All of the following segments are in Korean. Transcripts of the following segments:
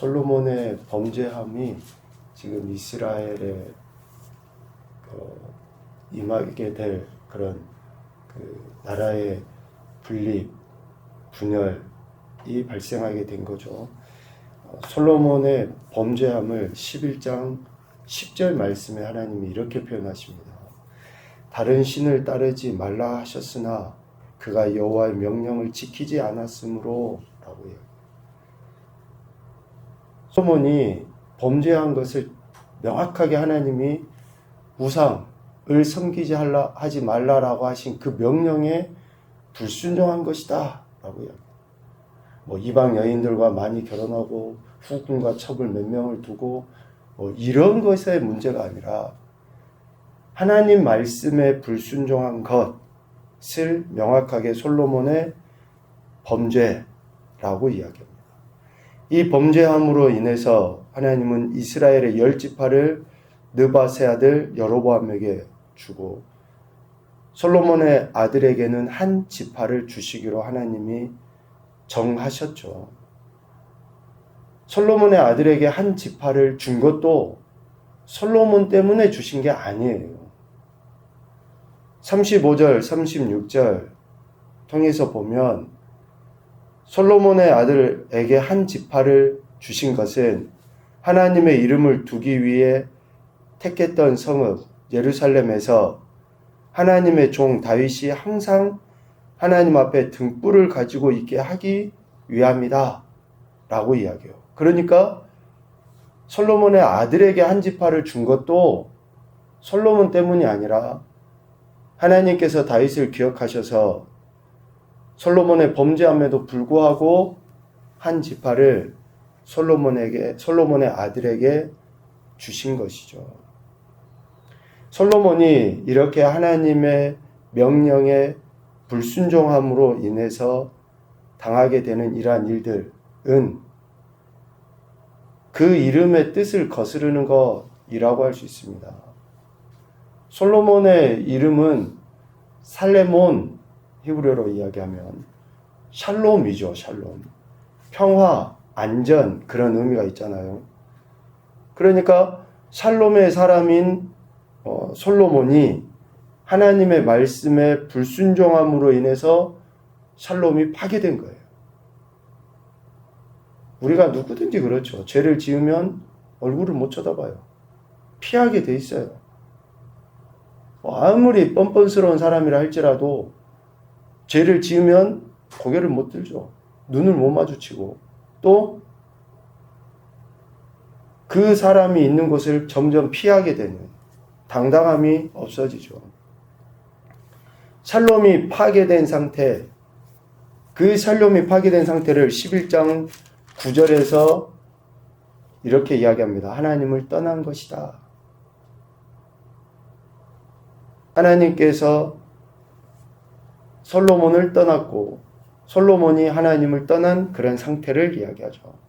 솔로몬의 범죄함이 지금 이스라엘에 임하게 될 그런 나라의 분립, 분열이 발생하게 된 거죠. 솔로몬의 범죄함을 11장 10절 말씀에 하나님이 이렇게 표현하십니다. 다른 신을 따르지 말라 하셨으나 그가 여호와의 명령을 지키지 않았으므로 라고 해요. 솔로몬이 범죄한 것을 명확하게 하나님이 우상을 섬기지 하지 말라라고 하신 그 명령에 불순종한 것이다 라고 이야기해요. 이방 여인들과 많이 결혼하고 후궁과 첩을 몇 명을 두고 이런 것의 문제가 아니라 하나님 말씀에 불순종한 것을 명확하게 솔로몬의 범죄라고 이야기합니다. 이 범죄함으로 인해서 하나님은 이스라엘의 10지파를 느밧의 아들 여로보암에게 주고 솔로몬의 아들에게는 한 지파를 주시기로 하나님이 정하셨죠. 솔로몬의 아들에게 한 지파를 준 것도 솔로몬 때문에 주신 게 아니에요. 35절, 36절 통해서 보면 솔로몬의 아들에게 한 지파를 주신 것은 하나님의 이름을 두기 위해 택했던 성읍 예루살렘에서 하나님의 종 다윗이 항상 하나님 앞에 등불을 가지고 있게 하기 위함이다 라고 이야기해요. 그러니까 솔로몬의 아들에게 한 지파를 준 것도 솔로몬 때문이 아니라 하나님께서 다윗을 기억하셔서 솔로몬의 범죄함에도 불구하고 한 지파를 솔로몬의 아들에게 주신 것이죠. 솔로몬이 이렇게 하나님의 명령에 불순종함으로 인해서 당하게 되는 이러한 일들은 그 이름의 뜻을 거스르는 것이라고 할 수 있습니다. 솔로몬의 이름은 살레몬, 히브리어로 이야기하면 샬롬이죠. 샬롬. 평화, 안전, 그런 의미가 있잖아요. 그러니까 샬롬의 사람인 솔로몬이 하나님의 말씀에 불순종함으로 인해서 샬롬이 파괴된 거예요. 우리가 누구든지 그렇죠. 죄를 지으면 얼굴을 못 쳐다봐요. 피하게 돼 있어요. 아무리 뻔뻔스러운 사람이라 할지라도 죄를 지으면 고개를 못 들죠. 눈을 못 마주치고 또 그 사람이 있는 곳을 점점 피하게 되는 당당함이 없어지죠. 샬롬이 파괴된 상태, 그 샬롬이 파괴된 상태를 11장 9절에서 이렇게 이야기합니다. 하나님을 떠난 것이다. 하나님께서 솔로몬을 떠났고 솔로몬이 하나님을 떠난 그런 상태를 이야기하죠.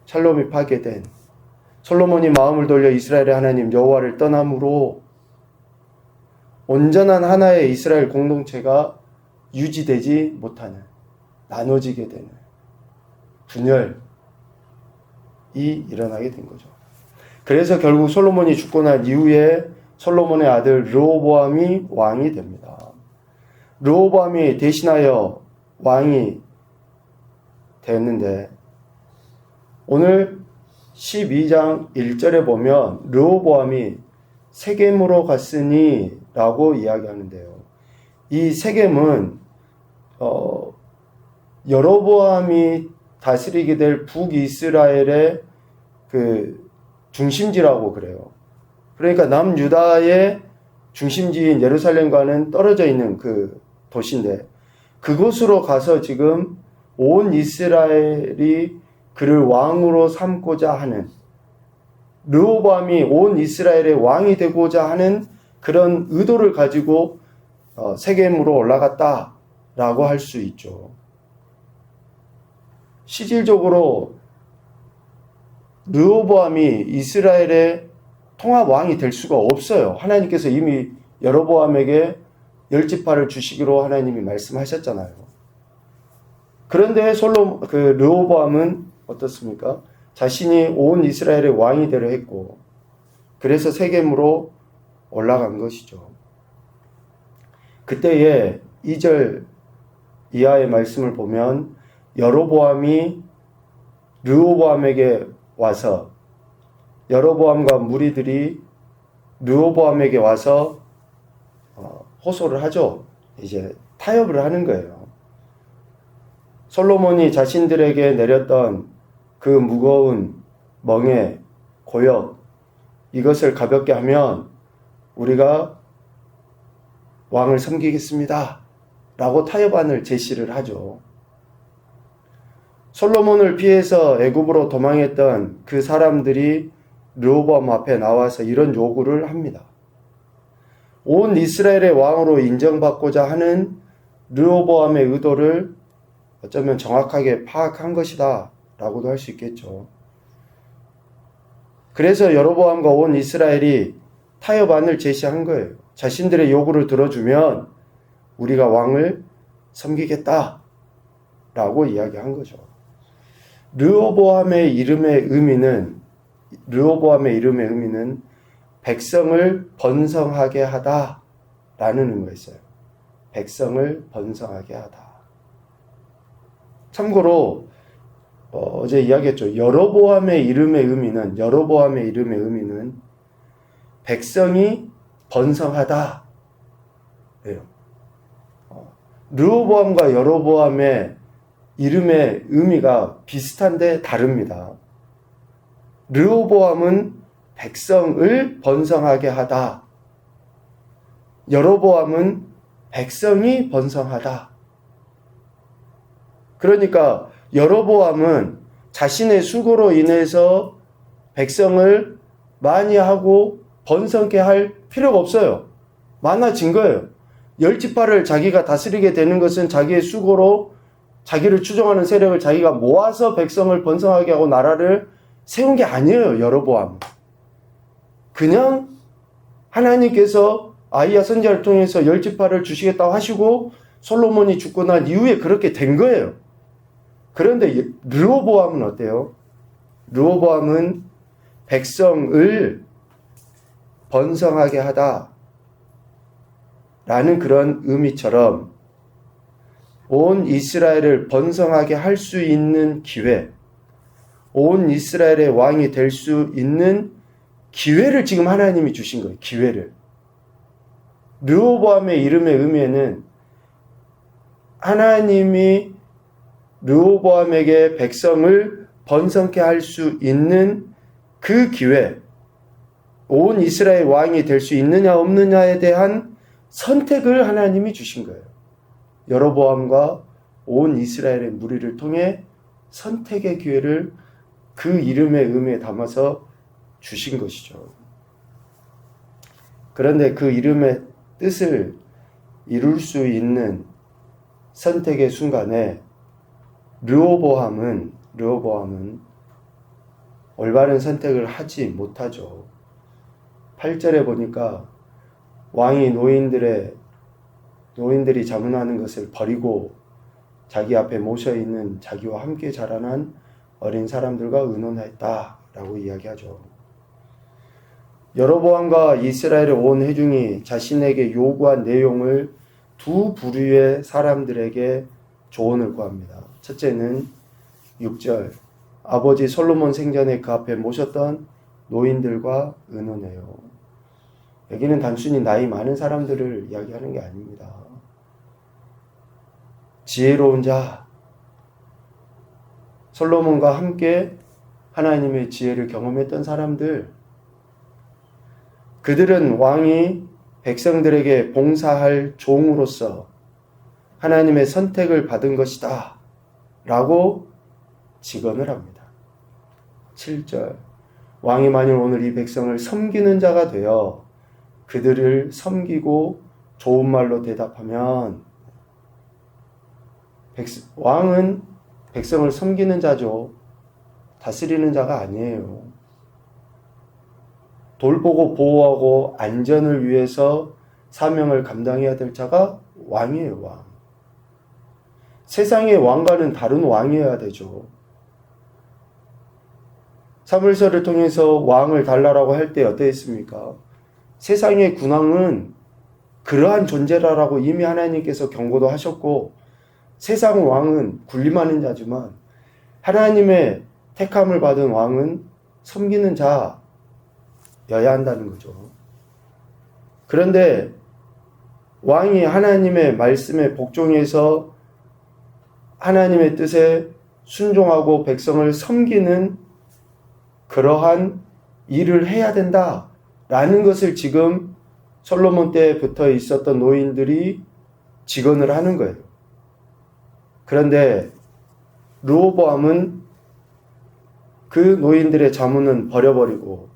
샬롬이 파괴된 솔로몬이 마음을 돌려 이스라엘의 하나님 여호와를 떠남으로 온전한 하나의 이스라엘 공동체가 유지되지 못하는, 나눠지게 되는 분열이 일어나게 된 거죠. 그래서 결국 솔로몬이 죽고 난 이후에 솔로몬의 아들 르호보암이 왕이 됩니다. 르호보암이 대신하여 왕이 되었는데 오늘 12장 1절에 보면 르호보암이 세겜으로 갔으니 라고 이야기하는데요. 이 세겜은 여로보암이 다스리게 될 북이스라엘의 그 중심지라고 그래요. 그러니까 남유다의 중심지인 예루살렘과는 떨어져 있는 그 도시인데 그곳으로 가서 지금 온 이스라엘이 그를 왕으로 삼고자 하는, 르호보암이 온 이스라엘의 왕이 되고자 하는 그런 의도를 가지고 세겜으로 올라갔다라고 할 수 있죠. 실질적으로 르호보암이 이스라엘의 통합 왕이 될 수가 없어요. 하나님께서 이미 여로보암에게 10지파를 주시기로 하나님이 말씀하셨잖아요. 그런데 르호보암은 어떻습니까? 자신이 온 이스라엘의 왕이 되려 했고, 그래서 세겜으로 올라간 것이죠. 그때에 2절 이하의 말씀을 보면 여로보암이 르호보암에게 와서, 여로보암과 무리들이 르호보암에게 와서 호소를 하죠. 이제 타협을 하는 거예요. 솔로몬이 자신들에게 내렸던 그 무거운 멍에 고역, 이것을 가볍게 하면 우리가 왕을 섬기겠습니다 라고 타협안을 제시를 하죠. 솔로몬을 피해서 애굽으로 도망했던 그 사람들이 르호보암 앞에 나와서 이런 요구를 합니다. 온 이스라엘의 왕으로 인정받고자 하는 르호보암의 의도를 어쩌면 정확하게 파악한 것이다 라고도 할 수 있겠죠. 그래서 여로보암과 온 이스라엘이 타협안을 제시한 거예요. 자신들의 요구를 들어주면 우리가 왕을 섬기겠다 라고 이야기한 거죠. 르호보암의 이름의 의미는 백성을 번성하게 하다 라는 의미가 있어요. 백성을 번성하게 하다. 참고로 어제 이야기했죠. 여로보암의 이름의 의미는 백성이 번성하다. 예요. 르호보암과 여로보암의 이름의 의미가 비슷한데 다릅니다. 르호보암은 백성을 번성하게 하다. 여로보암은 백성이 번성하다. 그러니까 여로보암은 자신의 수고로 인해서 백성을 많이 하고 번성케 할 필요가 없어요. 많아진 거예요. 10지파를 자기가 다스리게 되는 것은 자기의 수고로 자기를 추종하는 세력을 자기가 모아서 백성을 번성하게 하고 나라를 세운 게 아니에요. 여로보암. 그냥 하나님께서 아히야 선지자를 통해서 10지파를 주시겠다고 하시고 솔로몬이 죽고 난 이후에 그렇게 된 거예요. 그런데 르호보암은 어때요? 르호보암은 백성을 번성하게 하다 라는 그런 의미처럼 온 이스라엘을 번성하게 할 수 있는 기회, 온 이스라엘의 왕이 될 수 있는 기회를 지금 하나님이 주신 거예요. 기회를. 르호보암의 이름의 의미에는 하나님이 르호보암에게 백성을 번성케 할 수 있는 그 기회, 온 이스라엘 왕이 될 수 있느냐 없느냐에 대한 선택을 하나님이 주신 거예요. 여로보암과 온 이스라엘의 무리를 통해 선택의 기회를 그 이름의 의미에 담아서 주신 것이죠. 그런데 그 이름의 뜻을 이룰 수 있는 선택의 순간에 르호보암은 올바른 선택을 하지 못하죠. 8절에 보니까 왕이 노인들이 자문하는 것을 버리고 자기 앞에 모셔있는 자기와 함께 자라난 어린 사람들과 의논했다라고 이야기하죠. 여로보암과 이스라엘의 온 회중이 자신에게 요구한 내용을 두 부류의 사람들에게 조언을 구합니다. 첫째는 6절, 아버지 솔로몬 생전에 그 앞에 모셨던 노인들과 의논해요. 여기는 단순히 나이 많은 사람들을 이야기하는 게 아닙니다. 지혜로운 자, 솔로몬과 함께 하나님의 지혜를 경험했던 사람들, 그들은 왕이 백성들에게 봉사할 종으로서 하나님의 선택을 받은 것이다 라고 직언을 합니다. 7절, 왕이 만일 오늘 이 백성을 섬기는 자가 되어 그들을 섬기고 좋은 말로 대답하면, 왕은 백성을 섬기는 자죠. 다스리는 자가 아니에요. 돌보고 보호하고 안전을 위해서 사명을 감당해야 될 자가 왕이에요. 왕. 세상의 왕과는 다른 왕이어야 되죠. 사무엘서를 통해서 왕을 달라라고 할 때 어떠했습니까? 세상의 군왕은 그러한 존재라라고 이미 하나님께서 경고도 하셨고, 세상 왕은 군림하는 자지만 하나님의 택함을 받은 왕은 섬기는 자여야 한다는 거죠. 그런데 왕이 하나님의 말씀에 복종해서 하나님의 뜻에 순종하고 백성을 섬기는 그러한 일을 해야 된다라는 것을 지금 솔로몬 때부터 있었던 노인들이 직언을 하는 거예요. 그런데 르호보암은 그 노인들의 자문은 버려버리고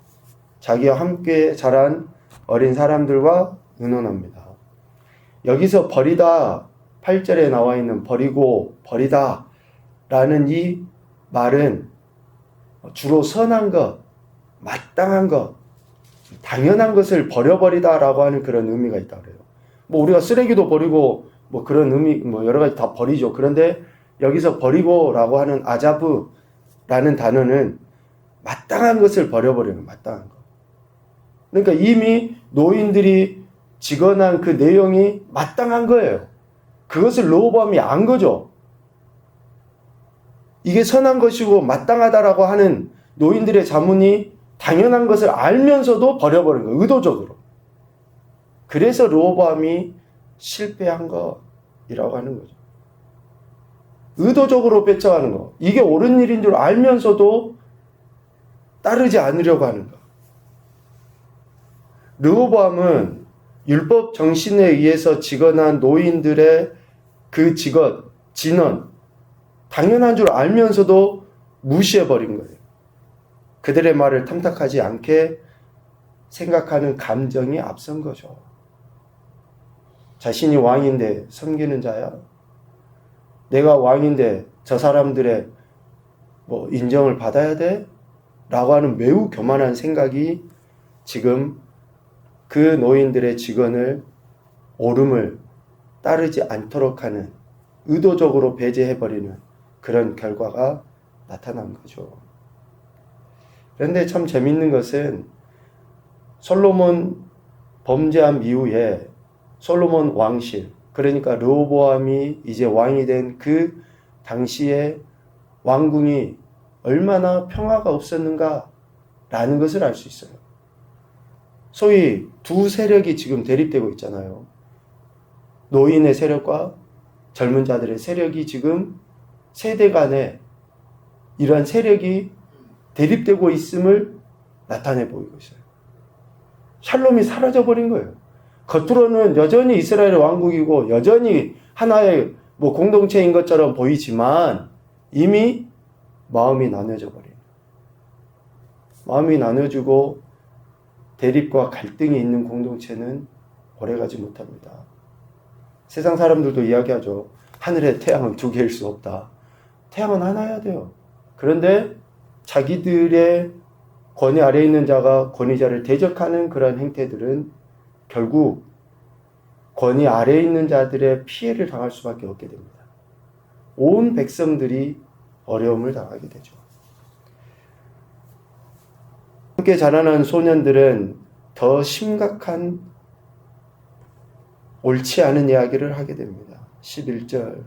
자기와 함께 자란 어린 사람들과 의논합니다. 여기서 버리다, 8절에 나와 있는 버리고 버리다 라는 이 말은 주로 선한 것, 마땅한 것, 당연한 것을 버려버리다 라고 하는 그런 의미가 있다 그래요. 뭐 우리가 쓰레기도 버리고 뭐 그런 의미, 뭐 여러 가지 다 버리죠. 그런데 여기서 버리고 라고 하는 아자브 라는 단어는 마땅한 것을 버려버리는 마땅한 것. 그러니까 이미 노인들이 직언한 그 내용이 마땅한 거예요. 그것을 르호보암이 안 거죠. 이게 선한 것이고 마땅하다라고 하는 노인들의 자문이 당연한 것을 알면서도 버려버린 거예요. 의도적으로. 그래서 르호보암이 실패한 것이라고 하는 거죠. 의도적으로 뺏어가는 거. 이게 옳은 일인 줄 알면서도 따르지 않으려고 하는 거. 르호보암은 율법 정신에 의해서 직언한 노인들의 그 진언, 당연한 줄 알면서도 무시해버린 거예요. 그들의 말을 탐탁하지 않게 생각하는 감정이 앞선 거죠. 자신이 왕인데 섬기는 자야? 내가 왕인데 저 사람들의 뭐 인정을 받아야 돼? 라고 하는 매우 교만한 생각이 지금 그 노인들의 직언을 옳음을 따르지 않도록 하는, 의도적으로 배제해버리는 그런 결과가 나타난 거죠. 그런데 참 재밌는 것은 솔로몬 범죄한 이후에 솔로몬 왕실, 그러니까 르호보암이 이제 왕이 된 그 당시에 왕궁이 얼마나 평화가 없었는가라는 것을 알 수 있어요. 소위 두 세력이 지금 대립되고 있잖아요. 노인의 세력과 젊은 자들의 세력이 지금 세대 간에 이러한 세력이 대립되고 있음을 나타내 보이고 있어요. 샬롬이 사라져버린 거예요. 겉으로는 여전히 이스라엘 왕국이고 여전히 하나의 뭐 공동체인 것처럼 보이지만 이미 마음이 나눠져 버려요. 마음이 나눠지고 대립과 갈등이 있는 공동체는 오래가지 못합니다. 세상 사람들도 이야기하죠. 하늘의 태양은 두 개일 수 없다. 태양은 하나여야 돼요. 그런데 자기들의 권위 아래에 있는 자가 권위자를 대적하는 그런 행태들은 결국 권위 아래에 있는 자들의 피해를 당할 수밖에 없게 됩니다. 온 백성들이 어려움을 당하게 되죠. 함께 자라난 소년들은 더 심각한 옳지 않은 이야기를 하게 됩니다. 11절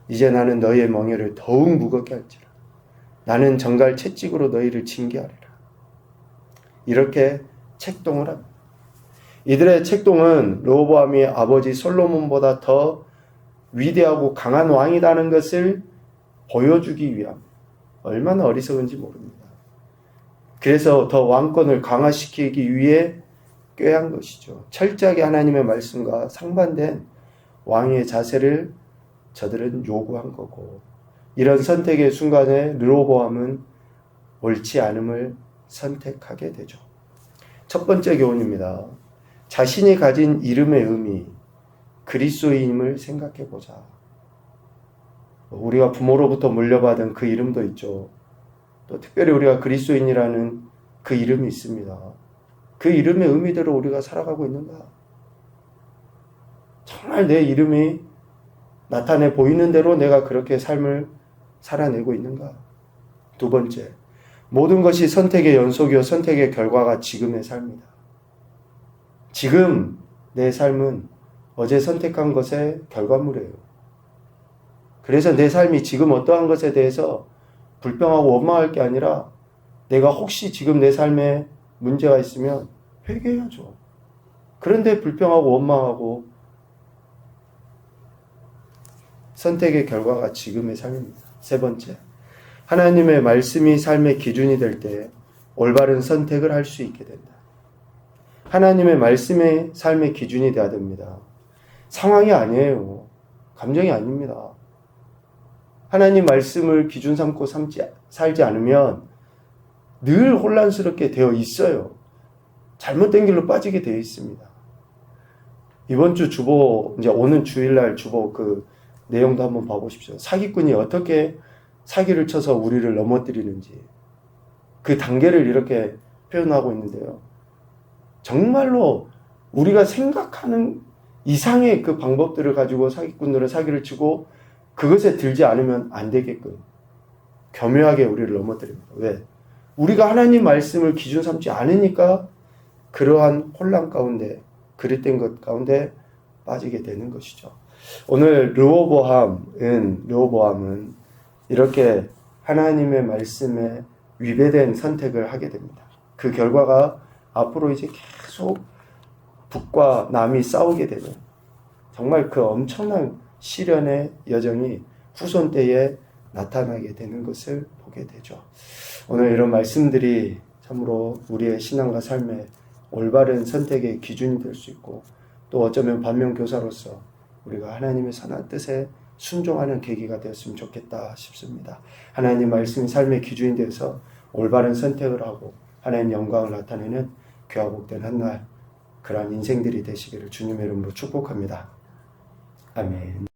이제 나는 너희의 멍에를 더욱 무겁게 할지라. 나는 정갈 채찍으로 너희를 징계하리라. 이렇게 책동을 합니다. 이들의 책동은 르호보암이 아버지 솔로몬보다 더 위대하고 강한 왕이라는 것을 보여주기 위함. 얼마나 어리석은지 모릅니다. 그래서 더 왕권을 강화시키기 위해 꾀한 것이죠. 철저하게 하나님의 말씀과 상반된 왕의 자세를 저들은 요구한 거고, 이런 선택의 순간에 르호보암은 옳지 않음을 선택하게 되죠. 첫 번째 교훈입니다. 자신이 가진 이름의 의미, 그리스도인임을 생각해 보자. 우리가 부모로부터 물려받은 그 이름도 있죠. 또 특별히 우리가 그리스도인이라는 그 이름이 있습니다. 그 이름의 의미대로 우리가 살아가고 있는가? 정말 내 이름이 나타내 보이는 대로 내가 그렇게 삶을 살아내고 있는가? 두 번째, 모든 것이 선택의 연속이요 선택의 결과가 지금의 삶이다. 지금 내 삶은 어제 선택한 것의 결과물이에요. 그래서 내 삶이 지금 어떠한 것에 대해서 불평하고 원망할 게 아니라 내가 혹시 지금 내 삶에 문제가 있으면 회개해야죠. 그런데 불평하고 원망하고 선택의 결과가 지금의 삶입니다. 세 번째, 하나님의 말씀이 삶의 기준이 될 때 올바른 선택을 할 수 있게 된다. 하나님의 말씀이 삶의 기준이 되어야 됩니다. 상황이 아니에요. 감정이 아닙니다. 하나님 말씀을 기준 삼고 살지 않으면 늘 혼란스럽게 되어 있어요. 잘못된 길로 빠지게 되어 있습니다. 이번 주 주보, 이제 오는 주일날 주보 그 내용도 한번 봐보십시오. 사기꾼이 어떻게 사기를 쳐서 우리를 넘어뜨리는지 그 단계를 이렇게 표현하고 있는데요. 정말로 우리가 생각하는 이상의 그 방법들을 가지고 사기꾼들은 사기를 치고 그것에 들지 않으면 안 되게끔 교묘하게 우리를 넘어뜨립니다. 왜? 우리가 하나님 말씀을 기준 삼지 않으니까 그러한 혼란 가운데, 그릇된 것 가운데 빠지게 되는 것이죠. 오늘 르호보암은 이렇게 하나님의 말씀에 위배된 선택을 하게 됩니다. 그 결과가 앞으로 이제 계속 북과 남이 싸우게 되는 정말 그 엄청난 시련의 여정이 후손 때에 나타나게 되는 것을 보게 되죠. 오늘 이런 말씀들이 참으로 우리의 신앙과 삶의 올바른 선택의 기준이 될 수 있고 또 어쩌면 반면교사로서 우리가 하나님의 선한 뜻에 순종하는 계기가 되었으면 좋겠다 싶습니다. 하나님 말씀이 삶의 기준이 되어서 올바른 선택을 하고 하나님 영광을 나타내는 귀하 복된 한날 그러한 인생들이 되시기를 주님의 이름으로 축복합니다. 아멘.